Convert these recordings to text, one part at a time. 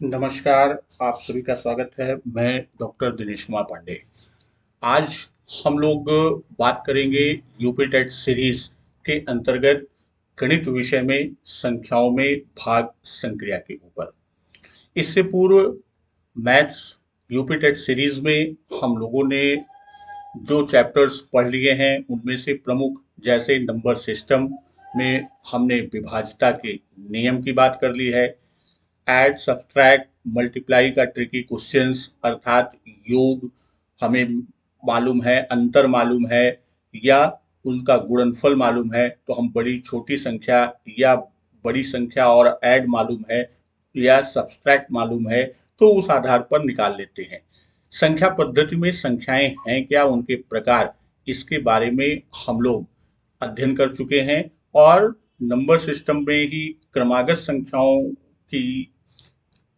नमस्कार। आप सभी का स्वागत है। मैं डॉक्टर दिनेश कुमार पांडे। आज हम लोग बात करेंगे यूपी टेट सीरीज के अंतर्गत गणित विषय में संख्याओं में भाग संक्रिया के ऊपर। इससे पूर्व मैथ्स यूपी टेट सीरीज में हम लोगों ने जो चैप्टर्स पढ़ लिए हैं उनमें से प्रमुख जैसे नंबर सिस्टम में हमने विभाज्यता के नियम की बात कर ली है। ऐड सब्सट्रैक्ट मल्टीप्लाई का ट्रिकी क्वेश्चंस अर्थात योग हमें मालूम है, अंतर मालूम है या उनका गुणनफल मालूम है तो हम बड़ी छोटी संख्या या बड़ी संख्या और ऐड मालूम है या सब्सट्रैक्ट मालूम है तो उस आधार पर निकाल लेते हैं। संख्या पद्धति में संख्याएं हैं क्या, उनके प्रकार, इसके बारे में हम लोग अध्ययन कर चुके हैं। और नंबर सिस्टम में ही क्रमागत संख्याओं की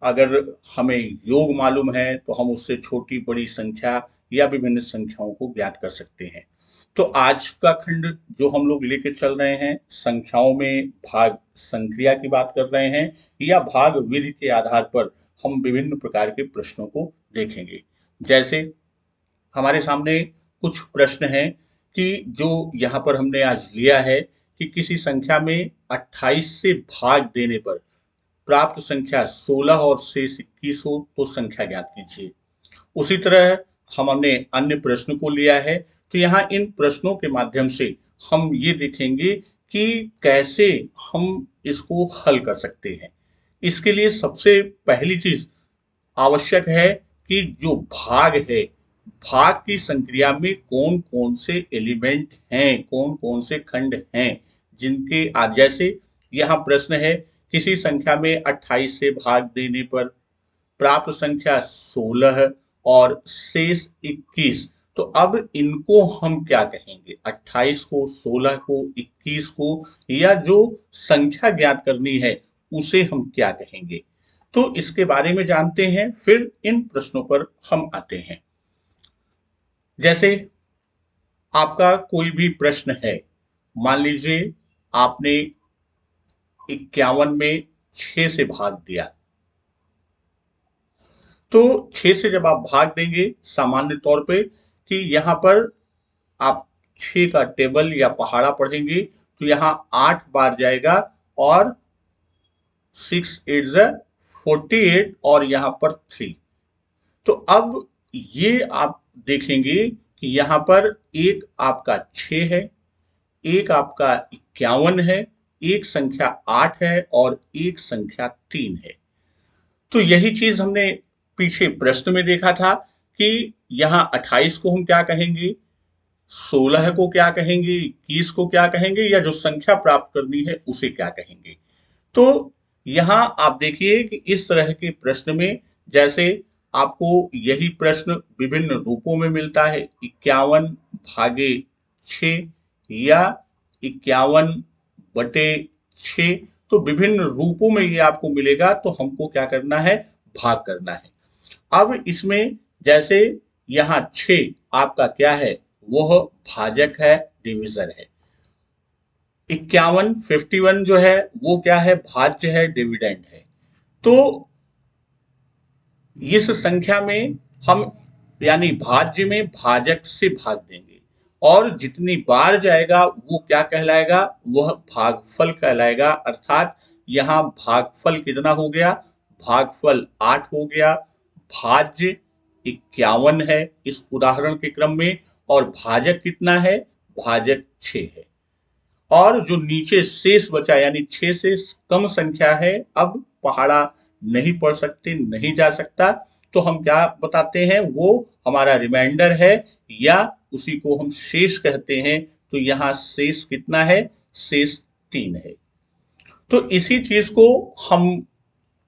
अगर हमें योग मालूम है तो हम उससे छोटी बड़ी संख्या या विभिन्न संख्याओं को ज्ञात कर सकते हैं। तो आज का खंड जो हम लोग लेके चल रहे हैं, संख्याओं में भाग संक्रिया की बात कर रहे हैं या भाग विधि के आधार पर हम विभिन्न प्रकार के प्रश्नों को देखेंगे। जैसे हमारे सामने कुछ प्रश्न हैं कि जो यहाँ पर हमने आज लिया है कि किसी संख्या में 28 से भाग देने पर प्राप्त संख्या 16 और शेष 21 हो तो संख्या ज्ञात कीजिए। उसी तरह हमने अन्य प्रश्न को लिया है तो यहाँ इन प्रश्नों के माध्यम से हम ये देखेंगे कि कैसे हम इसको हल कर सकते हैं। इसके लिए सबसे पहली चीज आवश्यक है कि जो भाग है, भाग की संक्रिया में कौन कौन से एलिमेंट हैं, कौन कौन से खंड हैं जिनके जैसे यहाँ प्रश्न है किसी संख्या में 28 से भाग देने पर प्राप्त संख्या 16 और शेष 21। तो अब इनको हम क्या कहेंगे, 28 को, 16 को, 21 को, या जो संख्या ज्ञात करनी है उसे हम क्या कहेंगे। तो इसके बारे में जानते हैं, फिर इन प्रश्नों पर हम आते हैं। जैसे आपका कोई भी प्रश्न है, मान लीजिए आपने 51 में 6 से भाग दिया, तो 6 से जब आप भाग देंगे सामान्य तौर पे कि यहाँ पर आप 6 का टेबल या पहाड़ा पढ़ेंगे तो यहाँ 8 बार जाएगा और 6 8 48 और यहाँ पर 3। तो अब ये आप देखेंगे कि यहाँ पर एक आपका 6 है, एक आपका 51 है, एक संख्या 8 है और एक संख्या 3 है। तो यही चीज हमने पीछे प्रश्न में देखा था कि यहाँ 28 को हम क्या कहेंगे, 16 को क्या कहेंगे, 21 को क्या कहेंगे, या जो संख्या प्राप्त करनी है उसे क्या कहेंगे। तो यहाँ आप देखिए कि इस तरह के प्रश्न में जैसे आपको यही प्रश्न विभिन्न रूपों में मिलता है, 51 भागे 6 या 51 बटे 6। तो विभिन्न रूपों में ये आपको मिलेगा, तो हमको क्या करना है, भाग करना है। अब इसमें जैसे यहाँ 6 आपका क्या है, वह भाजक है, डिविजन है। 51 जो है वो क्या है, भाज्य है, डिविडेंड है। तो इस संख्या में हम यानी भाज्य में भाजक से भाग देंगे और जितनी बार जाएगा वो क्या कहलाएगा, वह भागफल कहलाएगा। अर्थात यहाँ भागफल कितना हो गया, भागफल 8 हो गया। भाज्य 51 है इस उदाहरण के क्रम में और भाजक कितना है, भाजक 6 है। और जो नीचे शेष बचा यानी 6 से कम संख्या है, अब पहाड़ा नहीं पढ़ सकते, नहीं जा सकता, तो हम क्या बताते हैं, वो हमारा रिमाइंडर है या उसी को हम शेष कहते हैं। तो यहाँ शेष कितना है, शेष 3 है। तो इसी चीज को हम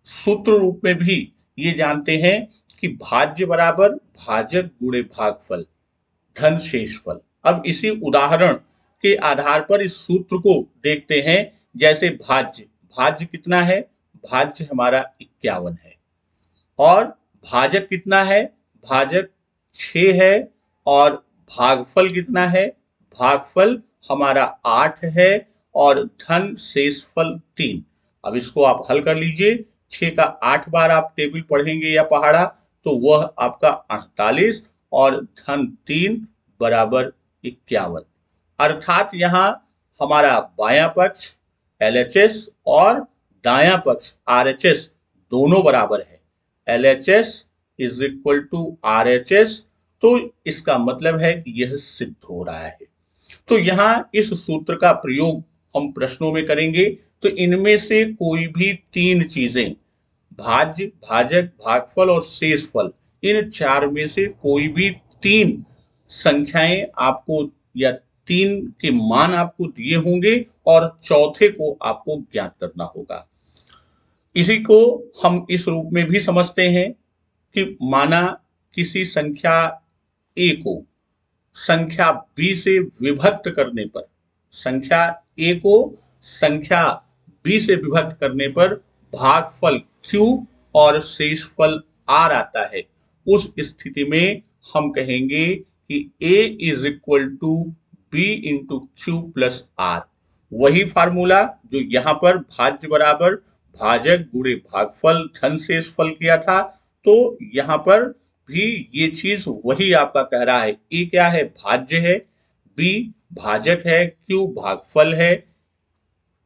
सूत्र रूप में भी ये जानते हैं कि भाज्य बराबर भाजक गुणे भागफल धन शेषफल। अब इसी उदाहरण के आधार पर इस सूत्र को देखते हैं। जैसे भाज्य, भाज्य कितना है, भाज्य हमारा 51 है और भाजक कितना है, भाजक 6 है और भागफल कितना है, भागफल हमारा 8 है और धन शेषफल 3। अब इसको आप हल कर लीजिए। 6 का 8 बार आप टेबल पढ़ेंगे या पहाड़ा तो वह आपका 48 और धन 3 बराबर 51। अर्थात यहाँ हमारा बायां पक्ष LHS और दायां पक्ष RHS दोनों बराबर है। LHS is equal to RHS, तो इसका मतलब है कि यह सिद्ध हो रहा है। तो यहाँ इस सूत्र का प्रयोग हम प्रश्नों में करेंगे। तो इनमें से कोई भी 3 चीजें, भाज्य, भाजक, भागफल और शेषफल, इन 4 में से कोई भी 3 संख्याएं आपको या 3 के मान आपको दिए होंगे और चौथे को आपको ज्ञात करना होगा। इसी को हम इस रूप में भी समझते हैं कि माना किसी संख्या A को संख्या B से विभक्त करने पर, संख्या A को संख्या B से विभक्त करने पर भागफल Q और शेषफल R आता है। उस स्थिति में हम कहेंगे कि A is equal to B into Q plus R। वही फार्मूला जो यहाँ पर भाज्य बराबर भाजक गुणे भागफल धन शेषफल किया था, तो यहाँ पर भी ये चीज वही आपका कह रहा है। ए क्या है? भाज्य है, बी भाजक है, क्यू भागफल है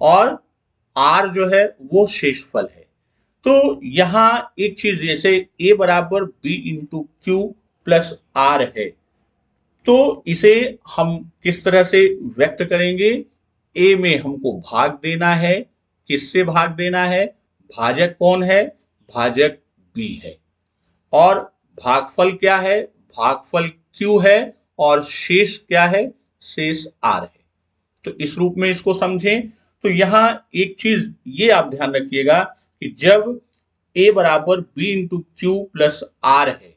और आर जो है वो शेषफल है। तो यहाँ एक चीज जैसे ए बराबर B into Q plus R है, तो इसे हम किस तरह से व्यक्त करेंगे? ए में हमको भाग देना है, किससे भाग देना है? भाजक कौन है? भाजक बी है। और भागफल क्या है? भागफल Q है और शेष क्या है? शेष R है। तो इस रूप में इसको समझें। तो यहां एक चीज ये आप ध्यान रखिएगा कि जब A बराबर B into Q plus R है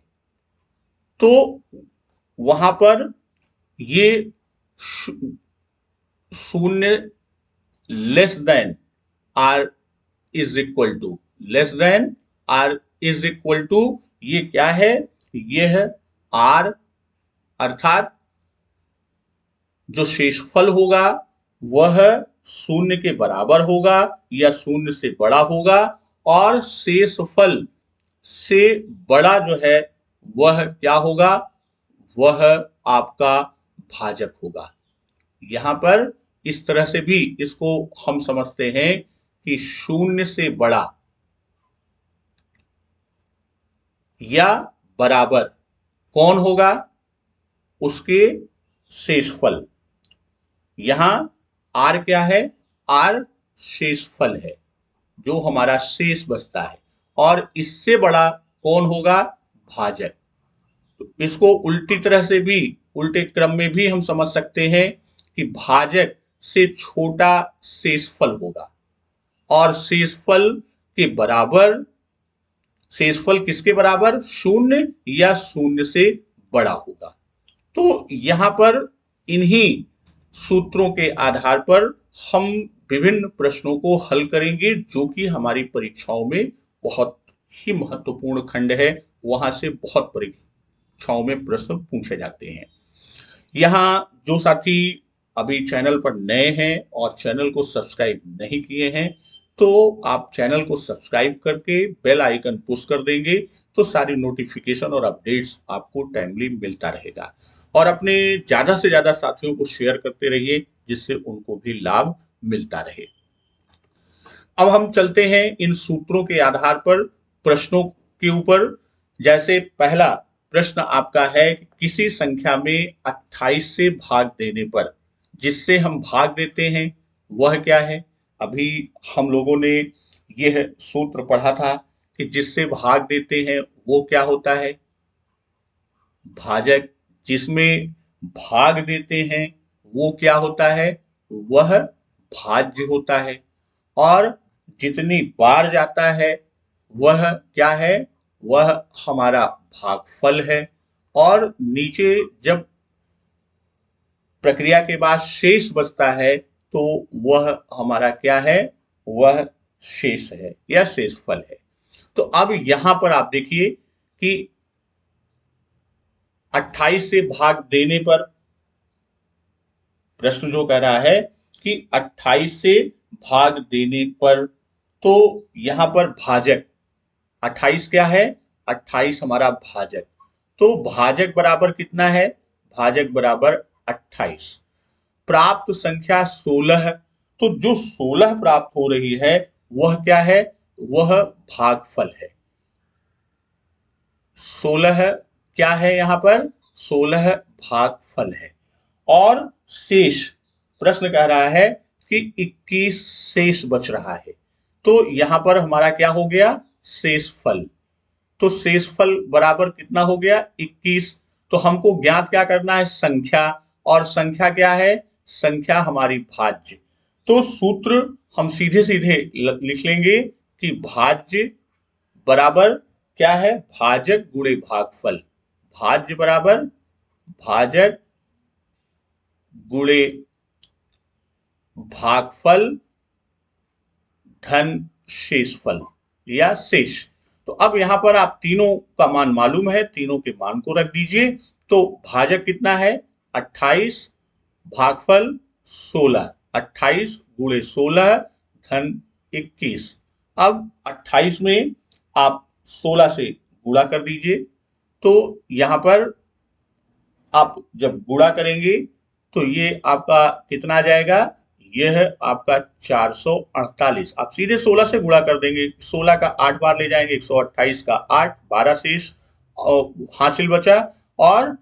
तो वहां पर ये शून्य less than R is equal to, less than R is equal to, ये क्या है? यह R, अर्थात जो शेषफल होगा वह शून्य के बराबर होगा या शून्य से बड़ा होगा और शेषफल से बड़ा जो है वह क्या होगा? वह आपका भाजक होगा। यहां पर इस तरह से भी इसको हम समझते हैं कि शून्य से बड़ा या बराबर कौन होगा? उसके शेषफल। यहां R क्या है? R शेषफल है, जो हमारा शेष बचता है, और इससे बड़ा कौन होगा? भाजक। तो इसको उल्टी तरह से भी, उल्टे क्रम में भी हम समझ सकते हैं कि भाजक से छोटा शेषफल होगा और शेषफल के बराबर, शेषफल किसके बराबर? शून्य या शून्य से बड़ा होगा। तो यहां पर इन्हीं सूत्रों के आधार पर हम विभिन्न प्रश्नों को हल करेंगे, जो कि हमारी परीक्षाओं में बहुत ही महत्वपूर्ण खंड है। वहां से बहुत परीक्षाओं में प्रश्न पूछे जाते हैं। यहाँ जो साथी अभी चैनल पर नए हैं और चैनल को सब्सक्राइब नहीं किए हैं, तो आप चैनल को सब्सक्राइब करके बेल आइकन पुश कर देंगे तो सारी नोटिफिकेशन और अपडेट्स आपको टाइमली मिलता रहेगा। और अपने ज्यादा से ज्यादा साथियों को शेयर करते रहिए, जिससे उनको भी लाभ मिलता रहे। अब हम चलते हैं इन सूत्रों के आधार पर प्रश्नों के ऊपर। जैसे पहला प्रश्न आपका है कि किसी संख्या में 28 से भाग देने पर जिससे हम भाग देते हैं वह क्या है? अभी हम लोगों ने यह सूत्र पढ़ा था कि जिससे भाग देते हैं वो क्या होता है? भाजक। जिसमें भाग देते हैं वो क्या होता है? वह भाज्य होता है। और जितनी बार जाता है वह क्या है? वह हमारा भागफल है। और नीचे जब प्रक्रिया के बाद शेष बचता है तो वह हमारा क्या है? वह शेष है या शेषफल है। तो अब यहां पर आप देखिए कि 28 से भाग देने पर प्रश्न जो कह रहा है कि 28 से भाग देने पर तो यहां पर भाजक 28 क्या है, 28 हमारा भाजक। तो भाजक बराबर कितना है, भाजक बराबर 28। प्राप्त संख्या 16, तो जो 16 प्राप्त हो रही है वह क्या है, वह भागफल है। 16 क्या है यहां पर, 16 भागफल है। और शेष, प्रश्न कह रहा है कि 21 शेष बच रहा है। तो यहां पर हमारा क्या हो गया, शेषफल। तो शेषफल बराबर कितना हो गया, 21। तो हमको ज्ञात क्या करना है, संख्या। और संख्या क्या है, संख्या हमारी भाज्य। तो सूत्र हम सीधे सीधे लिख लेंगे कि भाज्य बराबर क्या है, भाजक गुणे भागफल। भाज्य बराबर भाजक गुणे भागफल धन शेषफल या शेष। तो अब यहां पर आप तीनों का मान मालूम है, तीनों के मान को रख दीजिए। तो भाजक कितना है 28, भागफल 16, 28 गुणे 16 धन 21। अब 28 में आप 16 से गुणा कर दीजिए। तो यहां पर आप जब गुणा करेंगे तो ये आपका कितना आ जाएगा, यह है आपका 448। आप सीधे 16 से गुणा कर देंगे, 16 का 8 बार ले जाएंगे, 128 का 8, 12 शेष हासिल बचा। और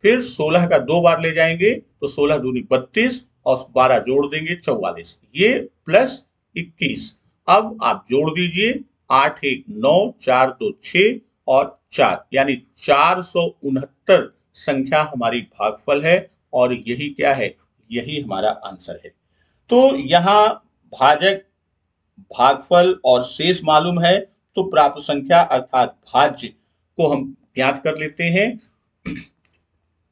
फिर 16 का 2 बार ले जाएंगे तो 16 दूनी 32 और 12 जोड़ देंगे 44, ये प्लस 21। अब आप जोड़ दीजिए, 8 1 9, 4 2 6 और 4, यानी 469 संख्या हमारी भागफल है। और यही क्या है, यही हमारा आंसर है। तो यहां भाजक, भागफल और शेष मालूम है, तो प्राप्त संख्या अर्थात भाज्य को हम ज्ञात कर लेते हैं।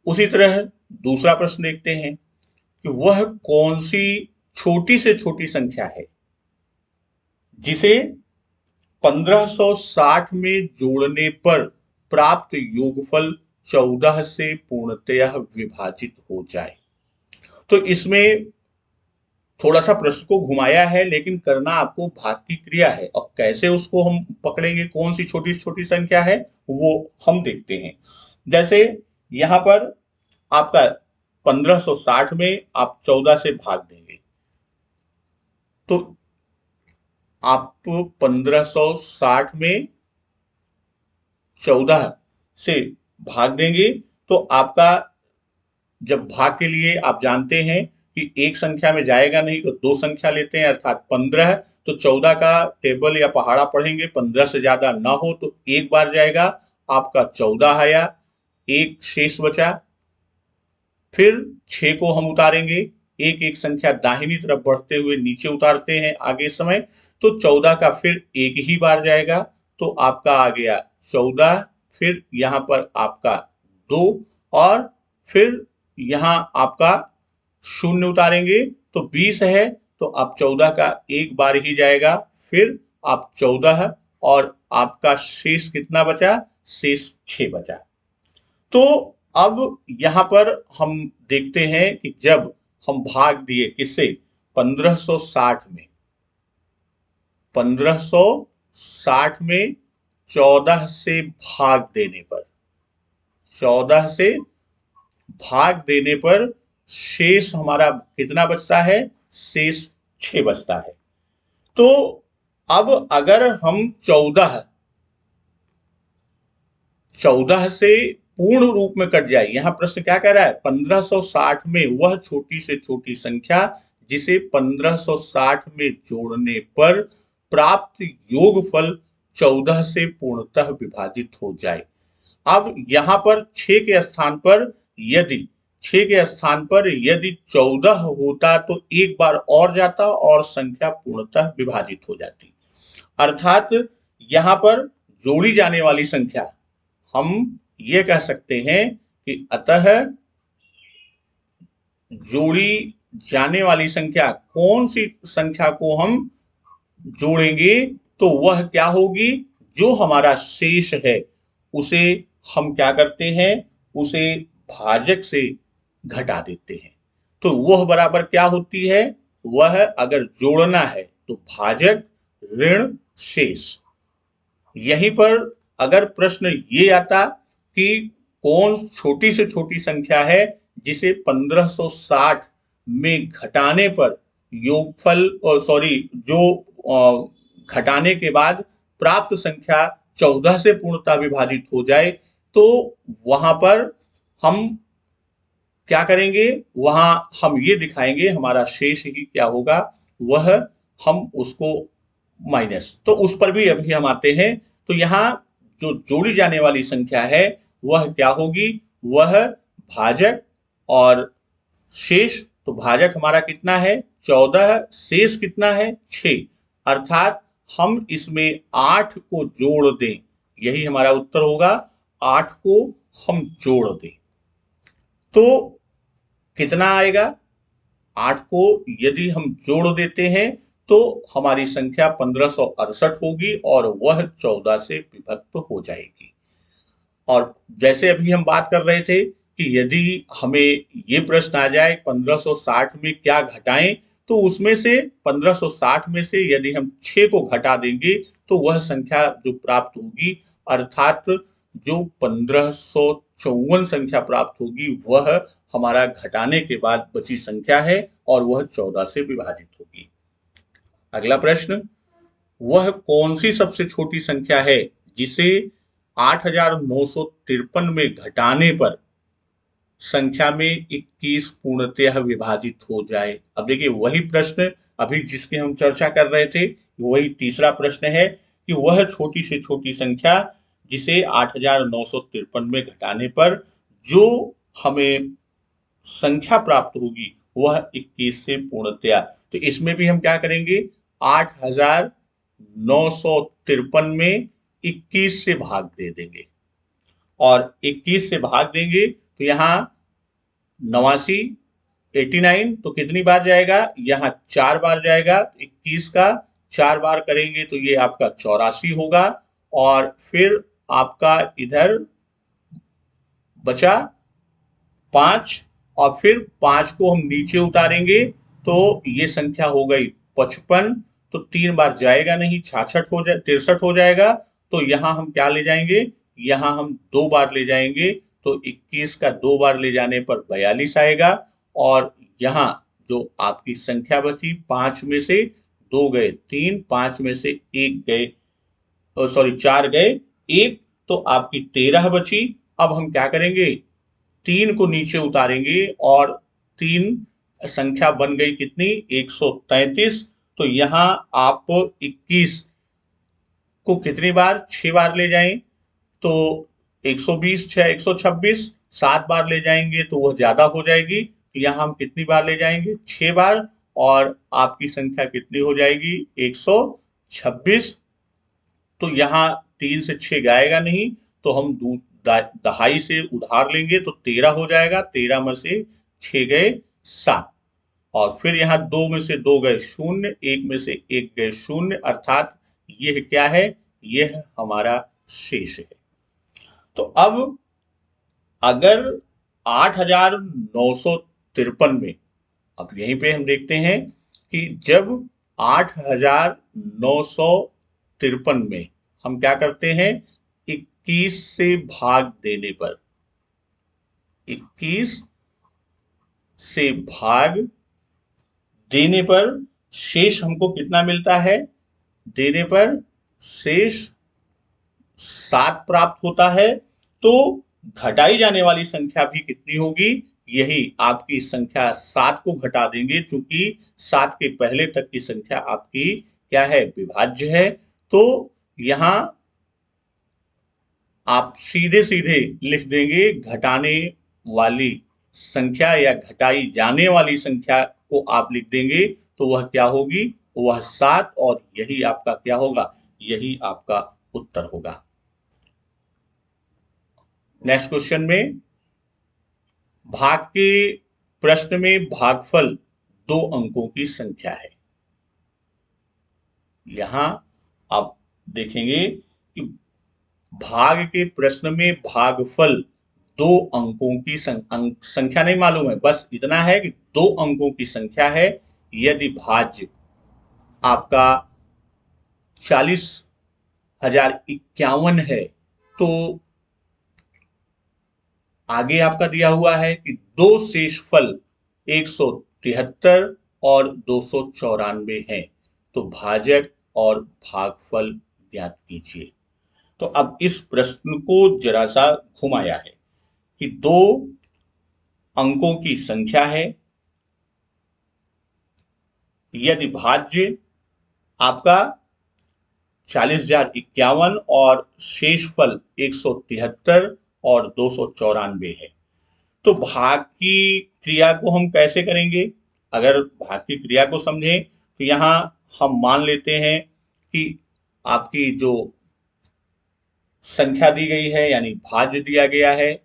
उसी तरह दूसरा प्रश्न देखते हैं कि वह कौन सी छोटी से छोटी संख्या है जिसे 1560 में जोड़ने पर प्राप्त योगफल 14 से पूर्णतः विभाजित हो जाए। तो इसमें थोड़ा सा प्रश्न को घुमाया है, लेकिन करना आपको भाग की क्रिया है। और कैसे उसको हम पकड़ेंगे, कौन सी छोटी छोटी संख्या है, वो हम देखते हैं। जैसे यहां पर आपका 1560 में आप 14 से भाग देंगे, तो आप 1560 में 14 से भाग देंगे तो आपका, जब भाग के लिए आप जानते हैं कि एक संख्या में जाएगा नहीं तो दो संख्या लेते हैं, अर्थात 15। तो 14 का टेबल या पहाड़ा पढ़ेंगे, 15 से ज्यादा ना हो तो एक बार जाएगा, आपका 14 आया, एक शेष बचा। फिर 6 को हम उतारेंगे, एक एक संख्या दाहिनी तरफ बढ़ते हुए नीचे उतारते हैं आगे समय। तो 14 का फिर एक ही बार जाएगा, तो आपका आ गया 14। फिर यहां पर आपका 2, और फिर यहां आपका शून्य उतारेंगे तो 20 है, तो आप 14 का एक बार ही जाएगा। फिर आप 14, और आपका शेष कितना बचा, शेष 6 बचा। तो अब यहां पर हम देखते हैं कि जब हम भाग दिए किससे, 1560 में, 1560 में 14 से भाग देने पर, 14 से भाग देने पर शेष हमारा कितना बचता है, शेष 6 बचता है। तो अब अगर हम 14 से पूर्ण रूप में कट जाए, यहां प्रश्न क्या कह रहा है, 1560 में वह छोटी से छोटी संख्या जिसे 1560 में जोड़ने पर प्राप्त योगफल 14 से पूर्णतः विभाजित हो जाए। अब यहां पर 6 के स्थान पर यदि 6 के स्थान पर यदि 14 होता तो एक बार और जाता और संख्या पूर्णतः विभाजित हो जाती। अर्थात यहां पर जोड़ी जाने वाली संख्या, हम ये कह सकते हैं कि अतः जोड़ी जाने वाली संख्या, कौन सी संख्या को हम जोड़ेंगे तो वह क्या होगी, जो हमारा शेष है उसे हम क्या करते हैं, उसे भाजक से घटा देते हैं। तो वह बराबर क्या होती है, वह अगर जोड़ना है तो भाजक, ऋण शेष। यहीं पर अगर प्रश्न ये आता कि कौन छोटी से छोटी संख्या है जिसे 1560 में घटाने पर योगफल सॉरी जो घटाने के बाद प्राप्त संख्या 14 से पूर्णतः विभाजित हो जाए, तो वहां पर हम क्या करेंगे, वहां हम ये दिखाएंगे हमारा शेष ही क्या होगा, वह हम उसको माइनस, तो उस पर भी अभी हम आते हैं। तो यहाँ जो जोड़ी जाने वाली संख्या है वह क्या होगी, वह भाजक और शेष। तो भाजक हमारा कितना है 14, शेष कितना है 6, अर्थात हम इसमें 8 को जोड़ दें, यही हमारा उत्तर होगा। 8 को हम जोड़ दें तो कितना आएगा, 8 को यदि हम जोड़ देते हैं तो हमारी संख्या 1568 होगी और वह 14 से विभक्त हो जाएगी। और जैसे अभी हम बात कर रहे थे कि यदि हमें ये प्रश्न आ जाए 1560 में क्या घटाएं, तो उसमें से 1560 में से यदि हम 6 को घटा देंगे तो वह संख्या जो प्राप्त होगी, अर्थात जो 1554 संख्या प्राप्त होगी, वह हमारा घटाने के बाद बची संख्या है और वह 14 से विभाजित होगी। अगला प्रश्न, वह कौन सी सबसे छोटी संख्या है जिसे 8953 में घटाने पर संख्या में 21 पूर्णतः विभाजित हो जाए। अब देखिए वही प्रश्न अभी जिसकी हम चर्चा कर रहे थे, वही तीसरा प्रश्न है कि वह छोटी से छोटी संख्या जिसे 8953 में घटाने पर जो हमें संख्या प्राप्त होगी वह 21 से पूर्णतया। तो इसमें भी हम क्या करेंगे, 8953 में 21 से भाग दे देंगे और 21 से भाग देंगे तो यहाँ 89 89 तो कितनी बार जाएगा, यहाँ 4 बार जाएगा। 21 का 4 बार करेंगे तो ये आपका 84 होगा और फिर आपका इधर बचा 5 और फिर 5 को हम नीचे उतारेंगे तो ये संख्या हो गई 55, तो 3 बार जाएगा नहीं, 66 हो जाए 63 हो जाएगा। तो यहाँ हम क्या ले जाएंगे, यहाँ हम 2 बार ले जाएंगे तो 21 का 2 बार ले जाने पर 42 आएगा और यहाँ जो आपकी संख्या बची 5 में से 2 गए 3, 5 में से 1 गए सॉरी 4 गए 1, तो आपकी 13 बची। अब हम क्या करेंगे, 3 को नीचे उतारेंगे और 3 संख्या बन गई कितनी 133। तो यहाँ आप 21 को कितनी बार 6 बार ले जाएं तो 120 6 126, 7 बार ले जाएंगे तो वह ज्यादा हो जाएगी। तो यहाँ हम कितनी बार ले जाएंगे 6 बार और आपकी संख्या कितनी हो जाएगी 126। तो यहाँ 3 से 6 जाएगा नहीं तो हम दहाई से उधार लेंगे तो 13 हो जाएगा, 13 में से 6 गए 7 और फिर यहाँ 2 में से 2 गए 0, 1 में से 1 गए 0, अर्थात यह क्या है, यह हमारा शेष है। तो अब अगर 8953 में, अब यहीं पे हम देखते हैं कि जब 8953 में हम क्या करते हैं, 21 से भाग देने पर, 21 से भाग देने पर शेष हमको कितना मिलता है, देने पर शेष 7 प्राप्त होता है। तो घटाई जाने वाली संख्या भी कितनी होगी, यही आपकी संख्या 7 को घटा देंगे, क्योंकि 7 के पहले तक की संख्या आपकी क्या है, विभाज्य है। तो यहां आप सीधे सीधे लिख देंगे घटाने वाली संख्या या घटाई जाने वाली संख्या को आप लिख देंगे तो वह क्या होगी, वह 7 और यही आपका क्या होगा, यही आपका उत्तर होगा। नेक्स्ट क्वेश्चन में भाग के प्रश्न में भागफल 2 अंकों की संख्या है। यहां आप देखेंगे कि भाग के प्रश्न में भागफल 2 अंकों की संख्या नहीं मालूम है, बस इतना है कि 2 अंकों की संख्या है। यदि भाज्य आपका 40,051 है, तो आगे आपका दिया हुआ है कि दो शेषफल 173 और 294 हैं, तो भाजक और भागफल ज्ञात कीजिए। तो अब इस प्रश्न को जरा सा घुमाया है कि दो अंकों की संख्या है, यदि भाज्य आपका 40,051 और शेषफल 173 और 294 है, तो भाग की क्रिया को हम कैसे करेंगे? अगर भाग की क्रिया को समझें तो यहां हम मान लेते हैं कि आपकी जो संख्या दी गई है यानी भाज्य दिया गया है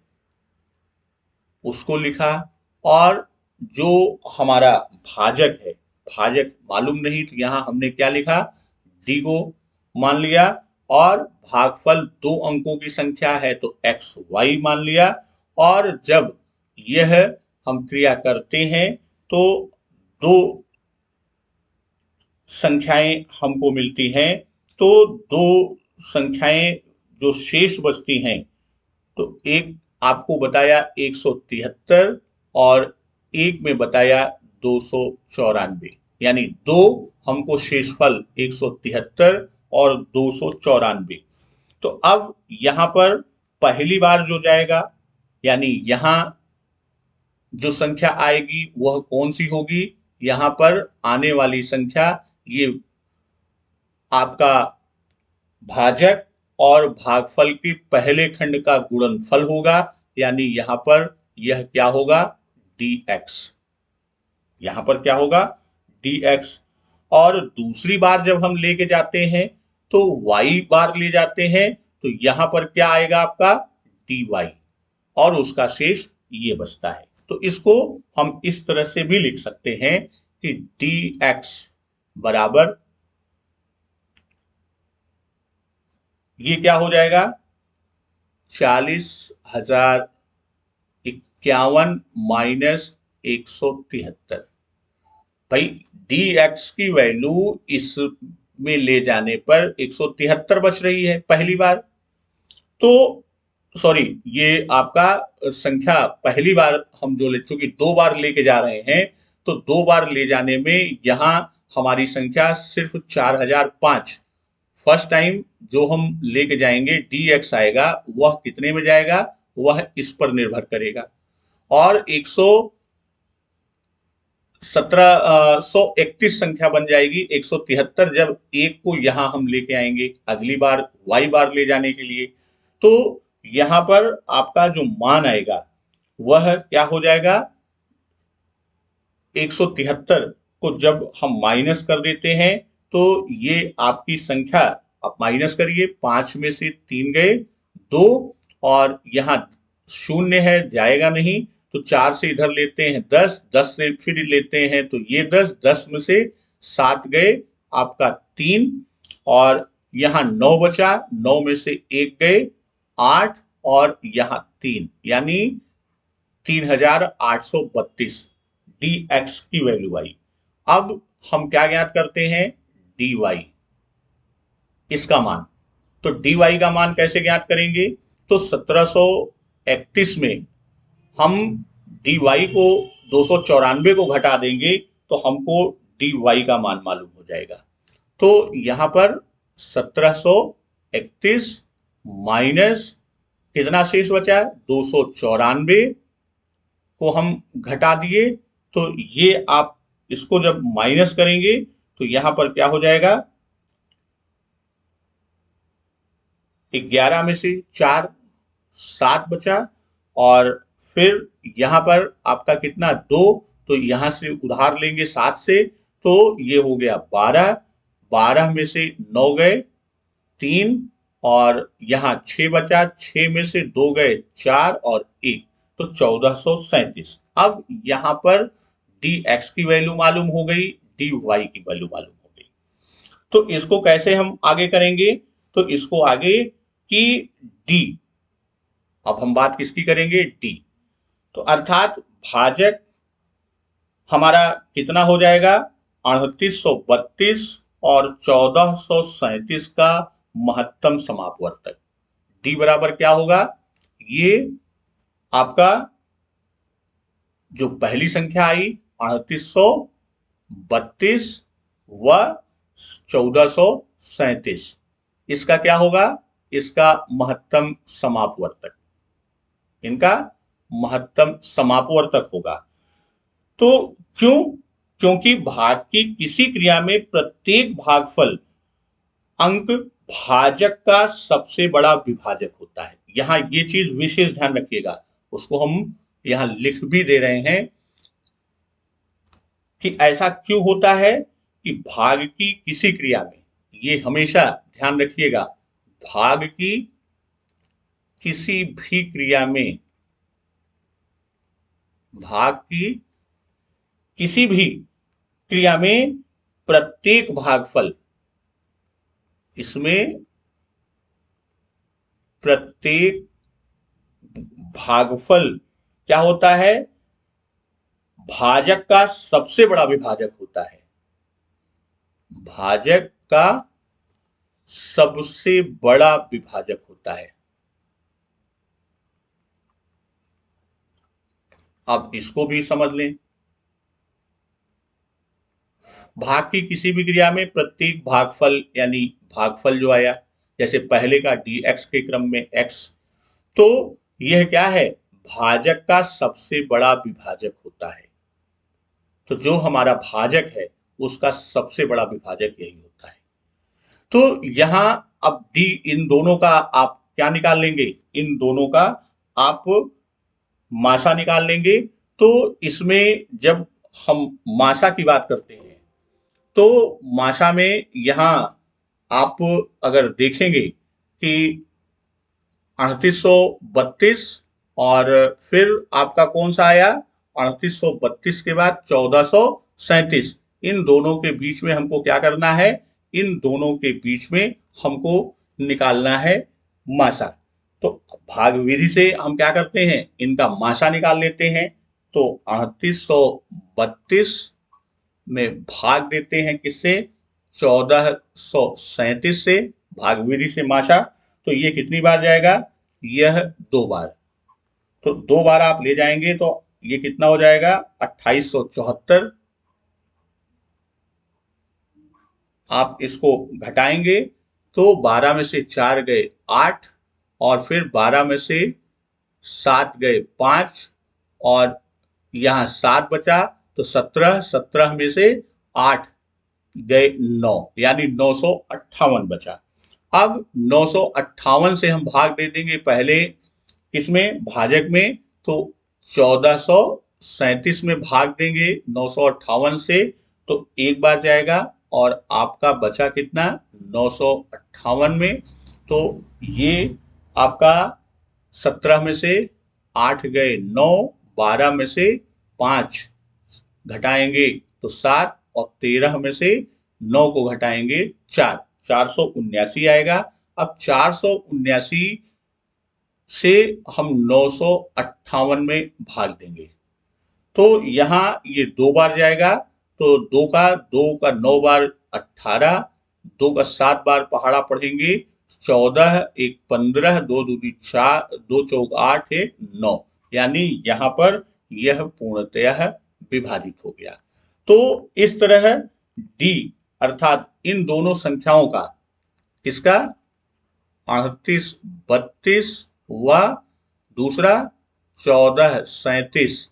उसको लिखा, और जो हमारा भाजक है, भाजक मालूम नहीं तो यहां हमने क्या लिखा, डी को मान लिया, और भागफल दो अंकों की संख्या है तो एक्स वाई मान लिया। और जब यह हम क्रिया करते हैं तो दो संख्याएं हमको मिलती हैं, तो दो संख्याएं जो शेष बचती हैं, तो एक आपको बताया 173 और एक में बताया 294, यानी दो हमको शेषफल 173 और 294। तो अब यहां पर पहली बार जो जाएगा यानी यहां जो संख्या आएगी वह कौन सी होगी, यहां पर आने वाली संख्या ये आपका भाजक और भागफल के पहले खंड का गुणनफल होगा, यानी यहां पर यह क्या होगा, dx। यहां पर क्या होगा, dx। और दूसरी बार जब हम लेके जाते हैं तो y बार ले जाते हैं, तो यहां पर क्या आएगा आपका, dy, और उसका शेष ये बचता है। तो इसको हम इस तरह से भी लिख सकते हैं कि dx बराबर, ये क्या हो जाएगा, 40,051 माइनस 173। भाई dx की वैल्यू इसमें ले जाने पर 173 बच रही है पहली बार, तो सॉरी ये आपका संख्या पहली बार हम जो ले, चूंकि दो बार लेके जा रहे हैं तो दो बार ले जाने में यहां हमारी संख्या सिर्फ 4005, फर्स्ट टाइम जो हम लेके जाएंगे dx आएगा वह कितने में जाएगा, वह इस पर निर्भर करेगा। और 131 संख्या बन जाएगी 173 जब एक को यहां हम लेके आएंगे अगली बार y बार ले जाने के लिए, तो यहां पर आपका जो मान आएगा वह क्या हो जाएगा, 173 को जब हम माइनस कर देते हैं तो ये आपकी संख्या, आप माइनस करिए, 5 में से 3 गए 2, और यहाँ शून्य है जाएगा नहीं, तो 4 से इधर लेते हैं 10, 10 से फिर लेते हैं तो ये 10, 10 में से 7 गए आपका 3, और यहाँ 9 बचा, 9 में से 1 गए 8, और यहाँ 3, यानी 3,832 dx की वैल्यू आई। अब हम क्या ज्ञात करते हैं, dy, इसका मान। तो dy का मान कैसे ज्ञात करेंगे, तो 1731 में हम dy को 294 को घटा देंगे तो हमको dy का मान मालूम हो जाएगा। तो यहां पर 1731 माइनस कितना शेष बचा, 294 को हम घटा दिए, तो ये आप इसको जब माइनस करेंगे तो यहां पर क्या हो जाएगा, 11 में से 4, 7 बचा, और फिर यहां पर आपका कितना 2, तो यहां से उधार लेंगे 7 से, तो ये हो गया 12, 12 में से 9 गए 3, और यहाँ 6 बचा, 6 में से 2 गए 4 और 1, तो 1437। अब यहाँ पर dx की वैल्यू मालूम हो गई, dy की वैल्यू मालूम हो गई। तो इसको कैसे हम आगे करेंगे, तो इसको आगे की d, अब हम बात किसकी करेंगे, d, तो अर्थात भाजक हमारा कितना हो जाएगा, 3832 और 1437 का महत्तम समापवर्तक। डी बराबर क्या होगा, ये आपका जो पहली संख्या आई 3832 व 1437, इसका क्या होगा, इसका महत्तम समापवर्तक, इनका महत्तम समापवर्तक होगा। तो क्यों, क्योंकि भाग की किसी क्रिया में प्रत्येक भागफल अंक भाजक का सबसे बड़ा विभाजक होता है। यहां ये चीज विशेष ध्यान रखिएगा, उसको हम यहां लिख भी दे रहे हैं कि ऐसा क्यों होता है कि भाग की किसी क्रिया में, ये हमेशा ध्यान रखिएगा, भाग की किसी भी क्रिया में, भाग की किसी भी क्रिया में प्रत्येक भागफल, इसमें प्रत्येक भागफल क्या होता है, भाजक का सबसे बड़ा विभाजक होता है, भाजक का सबसे बड़ा विभाजक होता है। अब इसको भी समझ लें, भाग की किसी भी क्रिया में प्रत्येक भागफल, यानी भागफल जो आया, जैसे पहले का dx के क्रम में x, तो यह क्या है, भाजक का सबसे बड़ा विभाजक होता है। तो जो हमारा भाजक है उसका सबसे बड़ा विभाजक यही होता है। तो यहां अब डी, इन दोनों का आप क्या निकाल लेंगे, इन दोनों का आप मासा निकाल लेंगे। तो इसमें जब हम मासा की बात करते हैं तो मासा में यहां आप अगर देखेंगे कि 3832 और फिर आपका कौन सा आया, 3832 के बाद 1437, इन दोनों के बीच में हमको क्या करना है, इन दोनों के बीच में हमको निकालना है मासा। तो भाग विधि से हम क्या करते हैं, इनका मासा निकाल लेते हैं। तो 3832 में भाग देते हैं किससे, 1437 से, भाग विधि से मासा। तो ये कितनी बार जाएगा, यह 2 बार। तो 2 बार आप ले जाएंगे तो ये कितना हो जाएगा, 2874। आप इसको घटाएंगे तो 12 में से 4 गए 8, और फिर 12 में से 7 गए 5, और यहाँ 7 बचा, तो 17, 17 में से 8 गए 9, यानी 958 बचा। अब 958 से हम भाग दे देंगे पहले किसमें, भाजक में, तो 1437 में भाग देंगे 958 से, तो एक बार जाएगा, और आपका बचा कितना, 958 में। तो ये आपका 17 में से 8 गए 9, 12 में से 5 घटाएंगे तो 7, और 13 में से 9 को घटाएंगे 4, 479 आएगा। अब 479 से हम 958 में भाग देंगे, तो यहाँ ये 2 बार जाएगा, तो 2 का 9 बार 18, 2 का 7 बार पहाड़ा पढ़ेंगे 14, 1 15, 2 दूनी 4, 2 चौक 8, 1 9, यानी यहाँ पर यह पूर्णतः विभाजित हो गया। तो इस तरह डी अर्थात इन दोनों संख्याओं का, किसका, 3832 व दूसरा 1437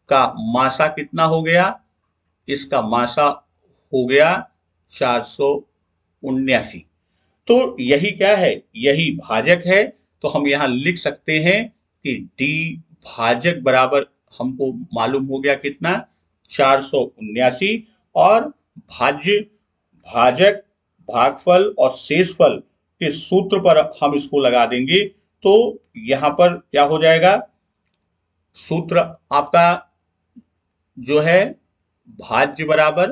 का मासा कितना हो गया, इसका मासा हो गया 479। तो यही क्या है, यही भाजक है। तो हम यहां लिख सकते हैं कि डी भाजक बराबर हमको मालूम हो गया कितना, 479, और भाज्य, भाजक, भागफल और शेषफल के सूत्र पर हम इसको लगा देंगे। तो यहां पर क्या हो जाएगा, सूत्र आपका जो है, भाज्य बराबर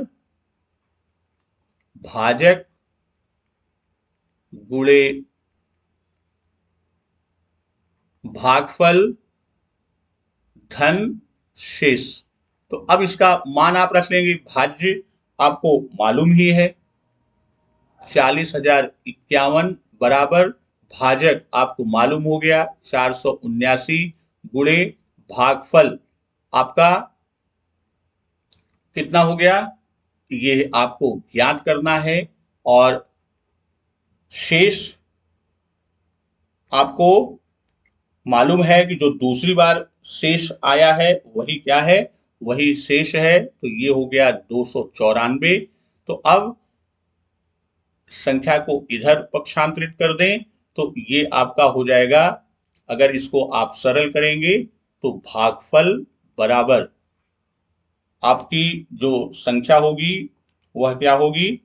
भाजक गुणे भागफल धन शेष। तो अब इसका मान आप रख लेंगे, भाज्य आपको मालूम ही है, 40,051 बराबर भाजक आपको मालूम हो गया 479 गुणे भागफल आपका कितना हो गया, ये आपको ज्ञात करना है। और शेष आपको मालूम है कि जो दूसरी बार शेष आया है वही क्या है, वही शेष है, तो ये हो गया 294। तो अब संख्या को इधर पक्षांतरित कर दें तो ये आपका हो जाएगा, अगर इसको आप सरल करेंगे तो भागफल बराबर आपकी जो संख्या होगी वह क्या होगी,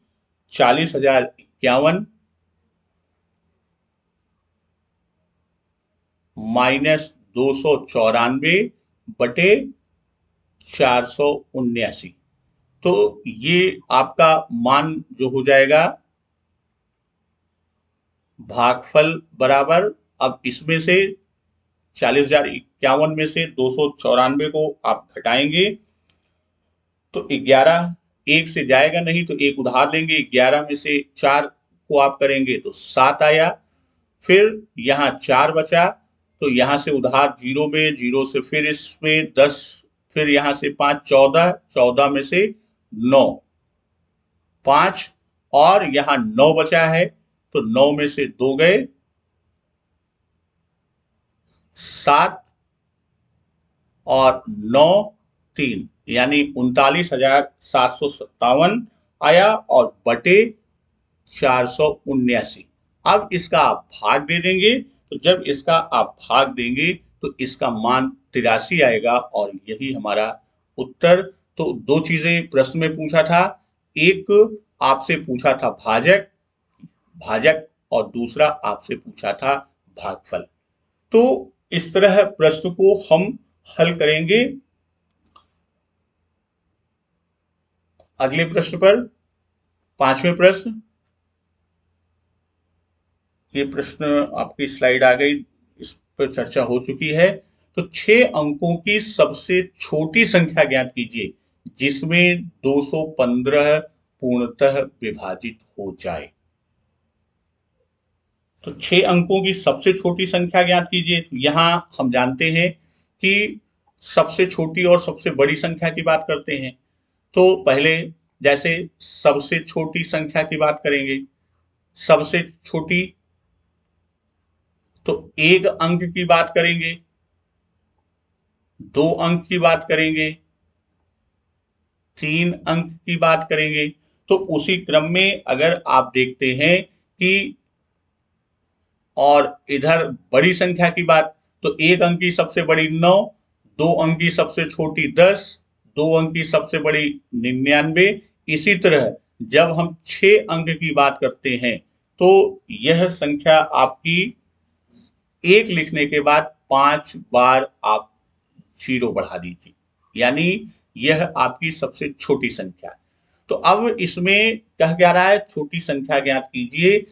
40,051 माइनस 294 बटे 479। तो ये आपका मान जो हो जाएगा भागफल बराबर, अब इसमें से 40,051 में से 294 को आप घटाएंगे तो 11, एक से जाएगा नहीं तो एक उधार लेंगे, 11 में से 4 को आप करेंगे तो 7 आया, फिर यहाँ 4 बचा तो यहाँ से उधार जीरो में, जीरो से फिर इसमें 10, फिर यहाँ से 5 14, 14 में से 9 5 और यहाँ 9 बचा है तो 9 में से 2 गए 7 और 9 3, यानी 39,757 आया और बटे 479। अब इसका आप भाग दे देंगे, तो जब इसका आप भाग देंगे तो इसका मान 83 आएगा और यही हमारा उत्तर। तो दो चीजें प्रश्न में पूछा था, एक आपसे पूछा था भाजक भाजक और दूसरा आपसे पूछा था भागफल। तो इस तरह प्रश्न को हम हल करेंगे। अगले प्रश्न पर, पांचवें प्रश्न, ये प्रश्न आपकी स्लाइड आ गई, इस पर चर्चा हो चुकी है। तो 6 अंकों की सबसे छोटी संख्या ज्ञात कीजिए जिसमें 215 पूर्णतः विभाजित हो जाए। तो 6 अंकों की सबसे छोटी संख्या ज्ञात कीजिए। तो यहां हम जानते हैं कि सबसे छोटी और सबसे बड़ी संख्या की बात करते हैं। तो पहले जैसे सबसे छोटी संख्या की बात करेंगे, सबसे छोटी तो 1 अंक की बात करेंगे, 2 अंक की बात करेंगे, 3 अंक की बात करेंगे। तो उसी क्रम में अगर आप देखते हैं कि और इधर बड़ी संख्या की बात, तो 1 अंक की सबसे बड़ी 9, 2 अंक की सबसे छोटी 10, 2 अंक की सबसे बड़ी 99। इसी तरह जब हम 6 अंक की बात करते हैं तो यह संख्या आपकी 1 लिखने के बाद 5 बार आप 0 बढ़ा दीजिए, यानी यह आपकी सबसे छोटी संख्या। तो अब इसमें कह क्या रहा है, छोटी संख्या ज्ञात कीजिए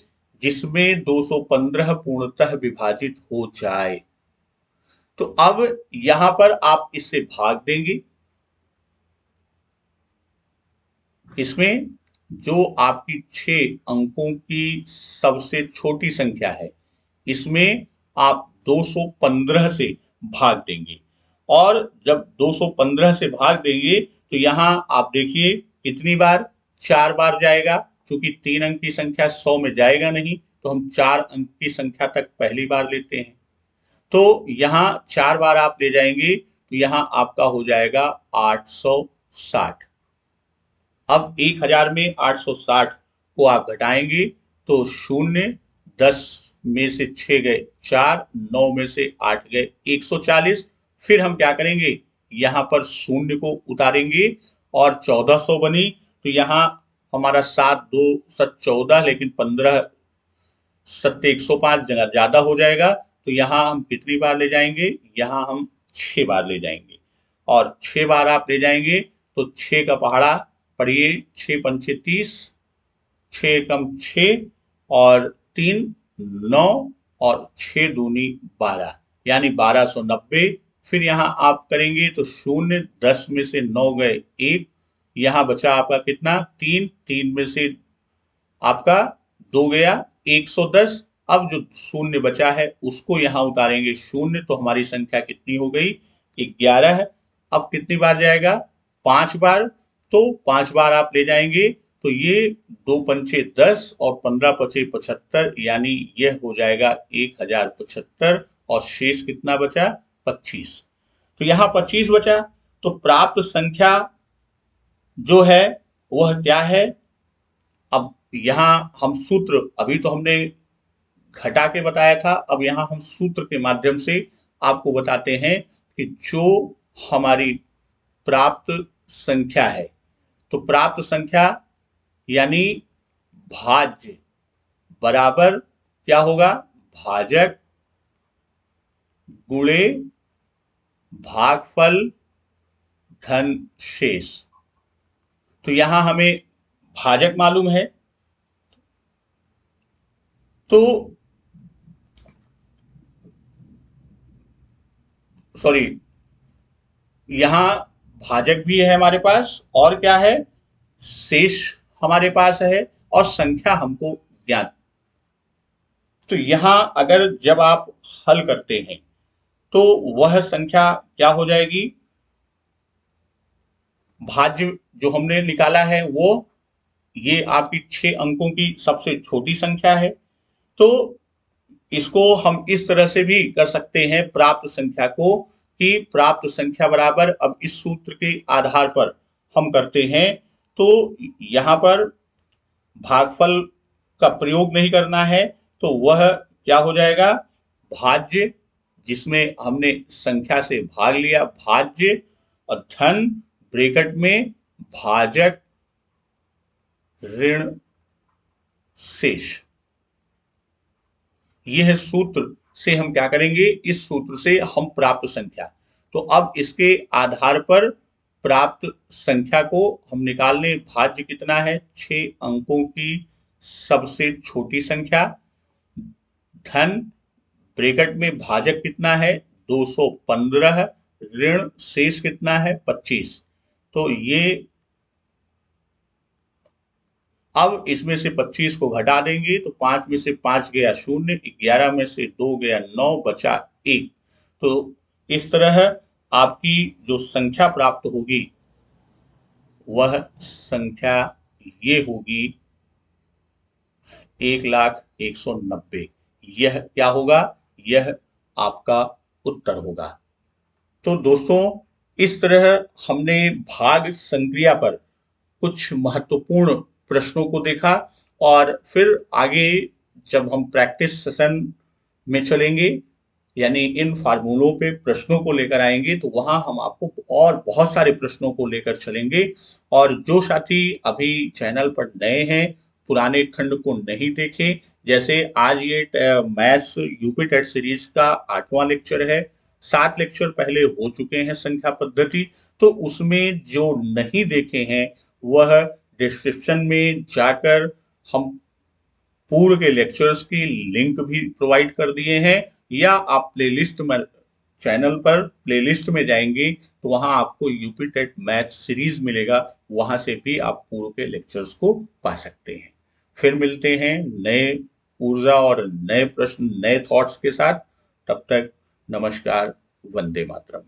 जिसमें 215 पूर्णतः विभाजित हो जाए। तो अब यहां पर आप इससे भाग देंगे, इसमें जो आपकी 6 अंकों की सबसे छोटी संख्या है इसमें आप 215 से भाग देंगे। और जब 215 से भाग देंगे तो यहां आप देखिए कितनी बार, 4 बार जाएगा, क्योंकि 3 अंक की संख्या 100 में जाएगा नहीं तो हम 4 अंक की संख्या तक पहली बार लेते हैं। तो यहाँ 4 बार आप ले जाएंगे तो यहाँ आपका हो जाएगा 860। अब 1000 में 860 को आप घटाएंगे तो 0, 10 में से 6 गए 4, 9 में से 8 गए 140। फिर हम क्या करेंगे, यहाँ पर 0 को उतारेंगे और 1400 बनी। तो यहाँ हमारा 7 2 7 14, लेकिन 15 7 105 जगह ज्यादा हो जाएगा। तो यहाँ हम कितनी बार ले जाएंगे, यहाँ हम 6 बार ले जाएंगे। और 6 बार आप ले जाएंगे तो 6 का पहाड़ा पढ़िए, 6 पंचे 30, 6 कम 6 और 3 9 और 6 दूनी 12, यानी 1290। फिर यहाँ आप करेंगे तो 0, 10 में से 9 गए 1, यहाँ बचा आपका कितना 3, 3 में से आपका 2 गया 110। अब जो शून्य बचा है उसको यहां उतारेंगे शून्य, तो हमारी संख्या कितनी हो गई 11। अब कितनी बार जाएगा 5 बार, तो 5 बार आप ले जाएंगे तो ये 2 पंचे 10 और 15 पचे 75, यानी यह हो जाएगा 1075 और शेष कितना बचा 25। तो यहाँ 25 बचा। तो प्राप्त संख्या जो है वह क्या है। अब यहां हम सूत्र, अभी तो हमने घटा के बताया था, अब यहां हम सूत्र के माध्यम से आपको बताते हैं कि जो हमारी प्राप्त संख्या है, तो प्राप्त संख्या यानी भाज्य बराबर क्या होगा, भाजक गुणे भागफल धन शेष। तो यहां हमें भाजक मालूम है, तो सॉरी, यहां भाजक भी है हमारे पास और क्या है शेष हमारे पास है और संख्या हमको ज्ञात। तो यहां अगर जब आप हल करते हैं तो वह संख्या क्या हो जाएगी, भाज्य जो हमने निकाला है वो ये आपकी 6 अंकों की सबसे छोटी संख्या है। तो इसको हम इस तरह से भी कर सकते हैं प्राप्त संख्या को, कि प्राप्त संख्या बराबर, अब इस सूत्र के आधार पर हम करते हैं तो यहां पर भागफल का प्रयोग नहीं करना है, तो वह क्या हो जाएगा भाज्य, जिसमें हमने संख्या से भाग लिया भाज्य, और धन ब्रैकेट में भाजक ऋण शेष। यह सूत्र से हम क्या करेंगे, इस सूत्र से हम प्राप्त संख्या, तो अब इसके आधार पर प्राप्त संख्या को हम निकाल लें। भाज्य कितना है 6 अंकों की सबसे छोटी संख्या, धन ब्रैकेट में भाजक कितना है 215, ऋण शेष कितना है 25। तो ये अब इसमें से 25 को घटा देंगे तो 5 में से 5 गया 0, 11 में से 2 गया 9, बचा 1। तो इस तरह आपकी जो संख्या प्राप्त होगी वह संख्या ये होगी 1,01,90। यह क्या होगा, यह आपका उत्तर होगा। तो दोस्तों इस तरह हमने भाग संक्रिया पर कुछ महत्वपूर्ण प्रश्नों को देखा, और फिर आगे जब हम प्रैक्टिस सेशन में चलेंगे यानी इन फार्मूलों पे प्रश्नों को लेकर आएंगे, तो वहां हम आपको और बहुत सारे प्रश्नों को लेकर चलेंगे। और जो साथी अभी चैनल पर नए हैं, पुराने खंड को नहीं देखे, जैसे आज ये मैथ्स यूपी टेट सीरीज का 8वां लेक्चर है, 7 लेक्चर पहले हो चुके हैं संख्या पद्धति, तो उसमें जो नहीं देखे हैं वह डिस्क्रिप्शन में जाकर हम पूर्व के लेक्चर्स की लिंक भी प्रोवाइड कर दिए हैं, या आप प्लेलिस्ट में चैनल पर प्लेलिस्ट में जाएंगे तो वहां आपको यूपी टेट मैथ सीरीज मिलेगा, वहां से भी आप पूर्व के लेक्चर्स को पा सकते हैं। फिर मिलते हैं नए ऊर्जा और नए प्रश्न नए थॉट्स के साथ, तब तक नमस्कार, वंदे मातरम।